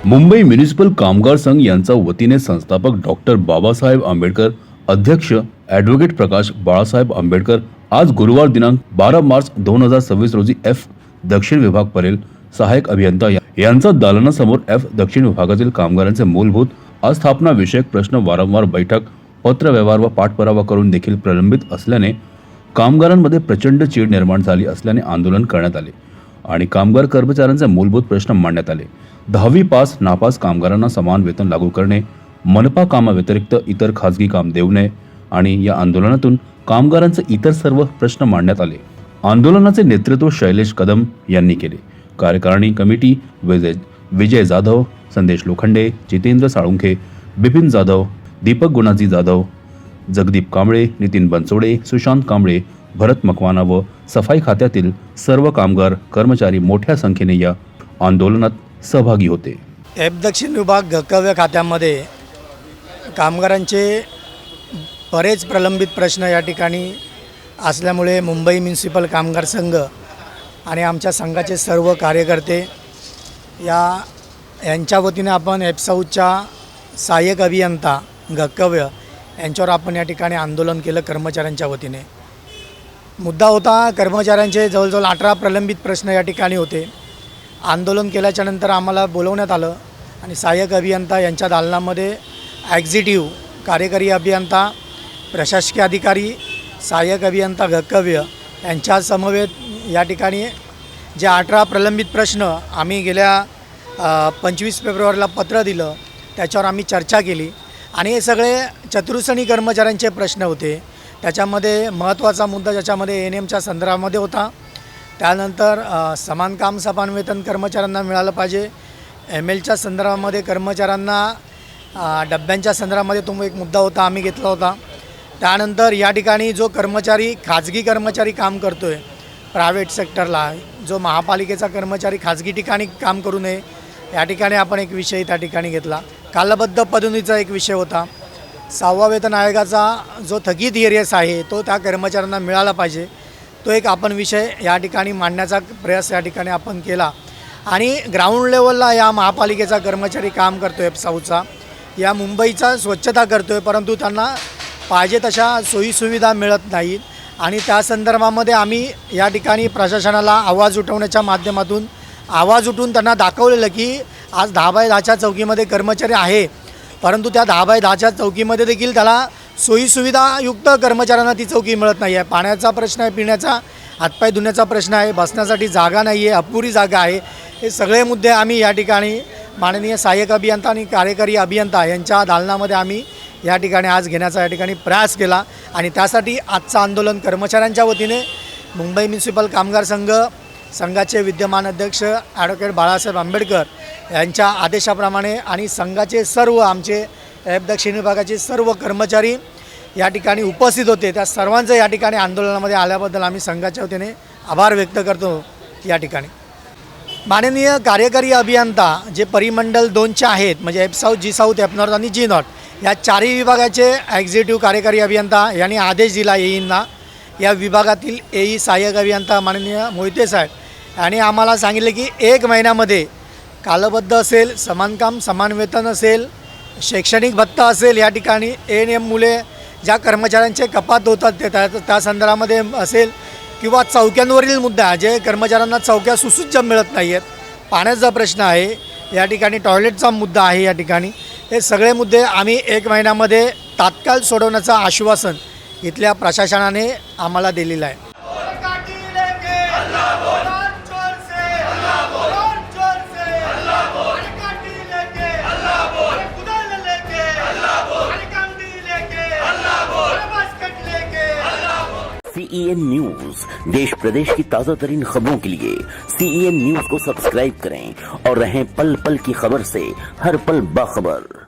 Mumbai municipal कामगार संघ यांचा वतीने संस्थापक डॉक्टर बाबासाहेब आंबेडकर, अध्यक्ष ॲडव्होकेट प्रकाश बाळासाहेब आंबेडकर आज गुरुवार दिनांक 12 मार्च 2026 रोजी एफ दक्षिण विभाग परेल सहाय्यक अभियंता यांचा दालनासमोर एफ दक्षिण विभागातील कामगारांचे मूलभूत अस्थापना विषयक प्रश्न वारंवार बैठक, पत्रव्यवहार व पाठपुरावा करून देखील प्रलंबित असल्याने कामगारांमध्ये प्रचंड चीड निर्माण झाली असल्याने आंदोलन करण्यात आले आणि कामगार कर्मचाऱ्यांचे मूलभूत प्रश्न मांडण्यात आले। 10वी पास नापास कामगारांना समान वेतन लागू करणे, मनपा कामाव्यतिरिक्त इतर खासगी काम देऊ नये आणि या आंदोलनातून कामगारांचे इतर सर्व प्रश्न मांडण्यात आले। आंदोलनाचे नेतृत्व शैलेश कदम यांनी केले। कार्यकारिणी कमिटी विजय जाधव, संदेश लोखंडे, जितेंद्र साळुंखे, बिपिन जाधव, दीपक गुणाजी जाधव, जगदीप कांबळे, नितीन बनसोडे, सुशांत कांबळे, भरत मकवाना व सफाई खात्यातील सर्व कामगार कर्मचारी मोठ्या संख्येने या आंदोलनात सहभागी होते। एफ दक्षिण विभाग गकव्य खात्यामध्ये कामगारांचे बरेच प्रलंबित प्रश्न या ठिकाणी असल्यामुळे मुंबई म्युनिसिपल कामगार संघ आणि आमच्या संघाचे सर्व कार्यकर्ते यांच्या वतीने आपण एफसाऊच्या सहाय्यक अभियंता गकव्य यांच्यावर आपण या ठिकाणी आंदोलन केलं। कर्मचाऱ्यांच्या वतीने मुद्दा होता कर्मचाऱ्यांचे जवळजवळ 18 प्रलंबित प्रश्न या ठिकाणी होते। आंदोलन केल्याच्या नंतर आम्हाला बोलवण्यात आलं आणि सहाय्यक अभियंता यांच्या दालनामध्ये एक्झिक्युटिव्ह, कार्यकारी अभियंता, प्रशासकीय अधिकारी, सहाय्यक अभियंता गकव्य यांच्या समवेत या ठिकाणी जे 18 प्रलंबित प्रश्न आम्ही गेल्या 25 फेब्रुवारीला पत्र दिलं, त्याच्यावर आम्ही चर्चा केली आणि हे सगळे चतुर्श्रेणी कर्मचाऱ्यांचे प्रश्न होते। त्याच्यामध्ये महत्त्वाचा मुद्दा ज्याच्यामध्ये ANMच्या संदर्भामध्ये होता, त्यानंतर समान काम समान वेतन कर्मचाऱ्यांना मिळालं पाहिजे, MLच्या संदर्भामध्ये कर्मचाऱ्यांना डब्यांच्या संदर्भामध्ये तो एक मुद्दा होता, आम्ही घेतला होता। त्यानंतर या ठिकाणी जो कर्मचारी खाजगी कर्मचारी काम करतो आहे प्रायव्हेट सेक्टरला, जो महापालिकेचा कर्मचारी खाजगी ठिकाणी काम करू नये या ठिकाणी आपण एक विषय त्या ठिकाणी घेतला। कालबद्ध पदोन्नतीचा एक विषय होता। 6वा वेतन आयोगाचा जो थकीत एरियस आहे तो त्या कर्मचाऱ्यांना मिळाला पाहिजे, तो एक आपण विषय या ठिकाणी मांडण्याचा प्रयास या ठिकाणी आपण केला। आणि ग्राउंड लेवलला या महापालिकेचा कर्मचारी काम करतो आहे, साऊथचा या मुंबईचा स्वच्छता करतो आहे, परंतु त्यांना पाहिजे तशा सोयीसुविधा मिळत नाहीत आणि त्या संदर्भामध्ये आम्ही या ठिकाणी प्रशासनाला आवाज उठवण्याच्या माध्यमातून आवाज उठवून त्यांना दाखवलेलं की आज 10/10च्या चौकीमध्ये कर्मचारी आहे, परंतु त्या 10/10च्या चौकीमध्ये देखील त्याला सोयीसुविधायुक्त कर्मचाऱ्यांना ती चौकी मिळत नाही आहे। पाण्याचा प्रश्न आहे, पिण्याचा हातपाय धुण्याचा प्रश्न आहे, बसण्यासाठी जागा नाही आहे, अपुरी जागा आहे। हे सगळे मुद्दे आम्ही या ठिकाणी माननीय सहाय्यक अभियंता आणि कार्यकारी अभियंता यांच्या दालनामध्ये आम्ही या ठिकाणी आज घेण्याचा या ठिकाणी प्रयास केला आणि त्यासाठी आजचं आंदोलन कर्मचाऱ्यांच्या वतीने मुंबई म्युनिसिपल कामगार संघाचे विद्यमान अध्यक्ष ॲडव्होकेट बाळासाहेब आंबेडकर यांच्या आदेशाप्रमाणे आणि संघाचे सर्व आमचे एफ दक्षिण विभागाचे सर्व कर्मचारी या ठिकाणी उपस्थित होते। त्या सर्वांचं या ठिकाणी आंदोलनामध्ये आल्याबद्दल आम्ही संघाच्या वतीने आभार व्यक्त करतो। या ठिकाणी माननीय कार्यकारी अभियंता जे परिमंडल 2चे आहेत, म्हणजे एफ साऊथ, जी साऊथ, एफ नॉर्थ आणि जी नॉर्थ या चारही विभागाचे एक्झिक्युटिव्ह कार्यकारी अभियंता यांनी आदेश दिला येईंना। या विभागातील AE सहाय्यक अभियंता माननीय मोहिते साहेब यांनी आम्हाला सांगितले की 1 महिन्यामध्ये कालबद्ध असेल, समान काम समान वेतन असेल, शैक्षणिक भत्ता असेल, या ठिकाणी ANM मुले ज्या कर्मचाऱ्यांचे कपात होतात ते त्या संदर्भामध्ये असेल किंवा चौक्यांवरील मुद्दा जे कर्मचाऱ्यांना चौक्या सुसज्ज मिळत नाही आहेत, पाण्याचा प्रश्न आहे, या ठिकाणी टॉयलेटचा मुद्दा आहे, या ठिकाणी हे सगळे मुद्दे आम्ही 1 महिन्यामध्ये तात्काळ सोडवण्याचं आश्वासन इथल्या प्रशासनाने आम्हाला दिलेलं आहे। CEN न्यूज, देश प्रदेश की ताज़ा तरीन खबरों के लिए CEN न्यूज को सब्सक्राइब करें और रहें पल पल की खबर से हर पल बाखबर।